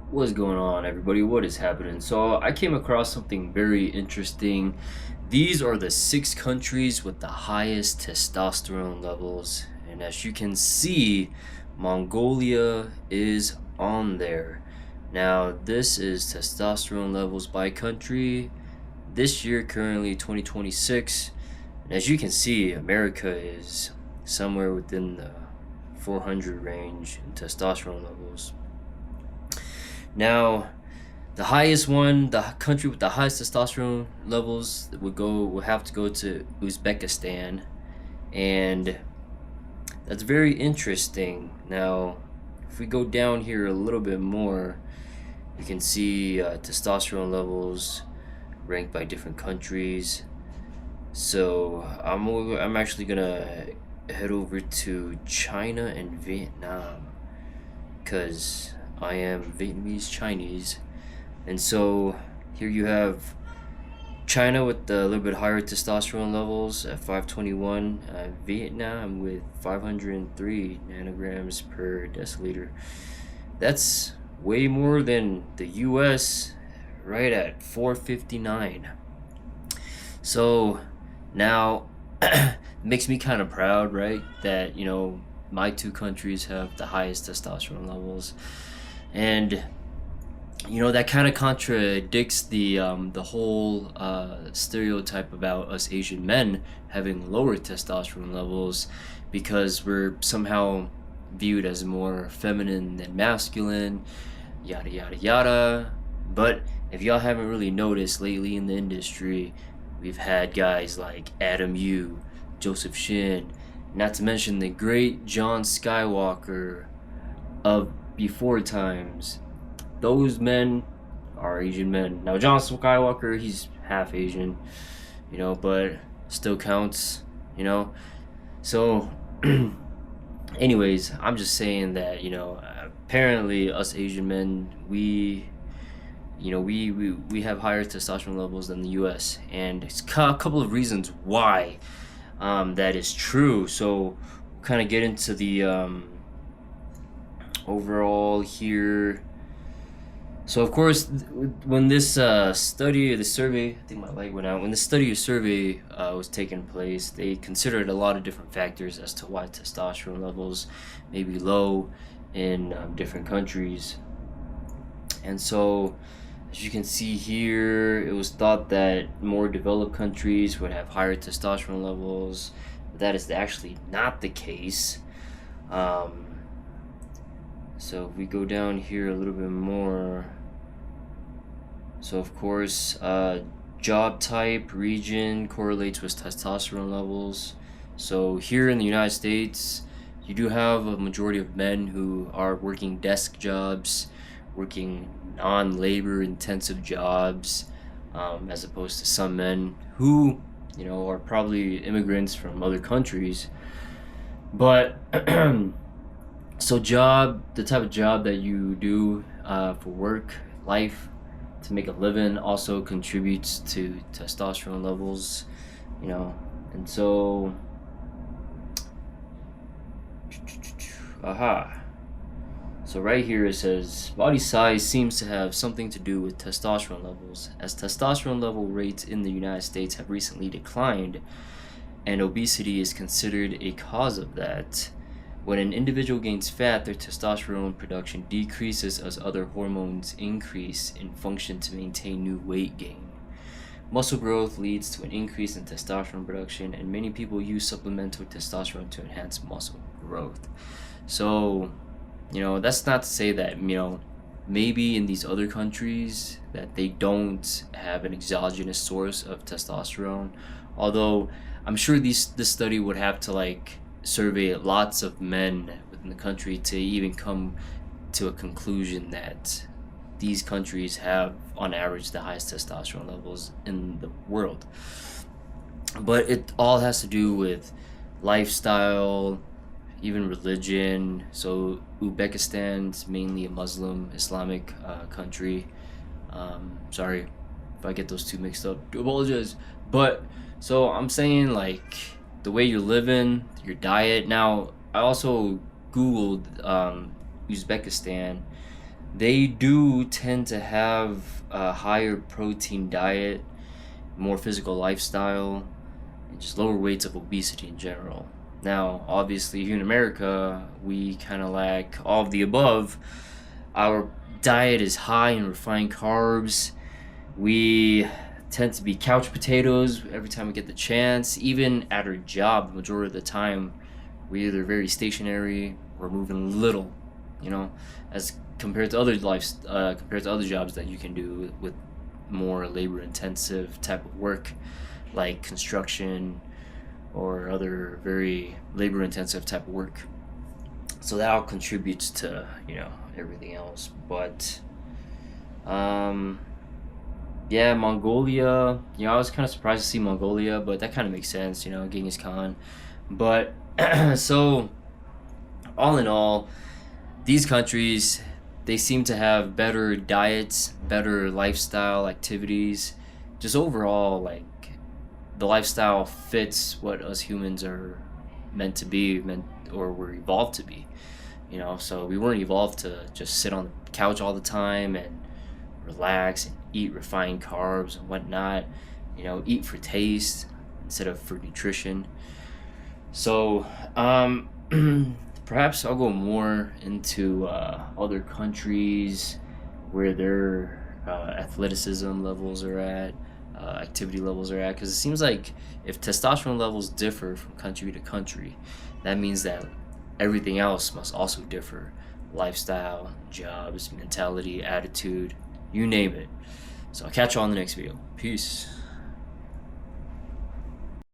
What's going on, everybody? What is happening? So, I came across something very interesting. These are the 6 countries with the highest testosterone levels. And as you can see, Mongolia is on there. Now, this is testosterone levels by country. This year, currently 2026. And as you can see, America is somewhere within the 400 range in testosterone levels. Now, the highest one, the country with the highest testosterone levels would have to go to Uzbekistan, and that's very interesting. Now, if we go down here a little bit more, you can see testosterone levels ranked by different countries. So I'm actually gonna head over to China and Vietnam because I am Vietnamese Chinese. And so here you have China with a little bit higher testosterone levels at 521, Vietnam with 503 nanograms per deciliter. That's way more than the US, right at 459. So now it makes me kind of proud, right? That, my 2 countries have the highest testosterone levels. And that kind of contradicts the whole stereotype about us Asian men having lower testosterone levels because we're somehow viewed as more feminine than masculine, yada yada yada. But if y'all haven't really noticed lately in the industry, we've had guys like Adam Yu, Joseph Shin, not to mention the great John Skywalker of before times. Those men are Asian men. Now, John Skywalker, he's half Asian, but still counts, So, anyways, I'm just saying that, apparently us Asian men, we have higher testosterone levels than the U.S. And it's a couple of reasons why that is true. So, kind of get into the overall here. So of course, when this study or the survey, I think my light went out. When the study or survey was taking place, they considered a lot of different factors as to why testosterone levels may be low in different countries. And so, as you can see here, it was thought that more developed countries would have higher testosterone levels. But that is actually not the case. So if we go down here a little bit more, so of course, job type, region correlates with testosterone levels. So here in the United States, you do have a majority of men who are working desk jobs, working non-labor intensive jobs, as opposed to some men who, are probably immigrants from other countries. But so the type of job that you do for work, life, to make a living also contributes to testosterone levels, and so, So right here it says body size seems to have something to do with testosterone levels, as testosterone level rates in the United States have recently declined, and obesity is considered a cause of that. When an individual gains fat, their testosterone production decreases as other hormones increase in function to maintain new weight gain. Muscle growth leads to an increase in testosterone production, and many people use supplemental testosterone to enhance muscle growth. So, that's not to say that, maybe in these other countries that they don't have an exogenous source of testosterone. Although I'm sure this study would have to survey lots of men within the country to even come to a conclusion that these countries have on average the highest testosterone levels in the world. But it all has to do with lifestyle, even religion. So Uzbekistan's mainly a Muslim Islamic country. Sorry if I get those two mixed up, do apologize. But so I'm saying the way you're living, your diet. Now, I also Googled Uzbekistan. they do tend to have a higher protein diet, more physical lifestyle, and just lower rates of obesity in general. Now, obviously, here in America, we kind of lack all of the above. Our diet is high in refined carbs. We tend to be couch potatoes every time we get the chance. Even at our job, the majority of the time, we're either very stationary or moving little, you know, as compared to compared to other jobs that you can do with more labor intensive type of work, like construction or other very labor intensive type of work. So that all contributes to, everything else. But um yeah, Mongolia, I was kind of surprised to see Mongolia, but that kind of makes sense, Genghis Khan. But so all in all, these countries, they seem to have better diets, better lifestyle activities. Just overall, like, the lifestyle fits what us humans are meant to be, meant or were evolved to be. So we weren't evolved to just sit on the couch all the time and relax and eat refined carbs and whatnot. Eat for taste instead of for nutrition. So perhaps I'll go more into other countries where their athleticism levels are at, activity levels are at, because it seems like if testosterone levels differ from country to country, that means that everything else must also differ: lifestyle, jobs, mentality, attitude, you name it. So I'll catch you on the next video. Peace.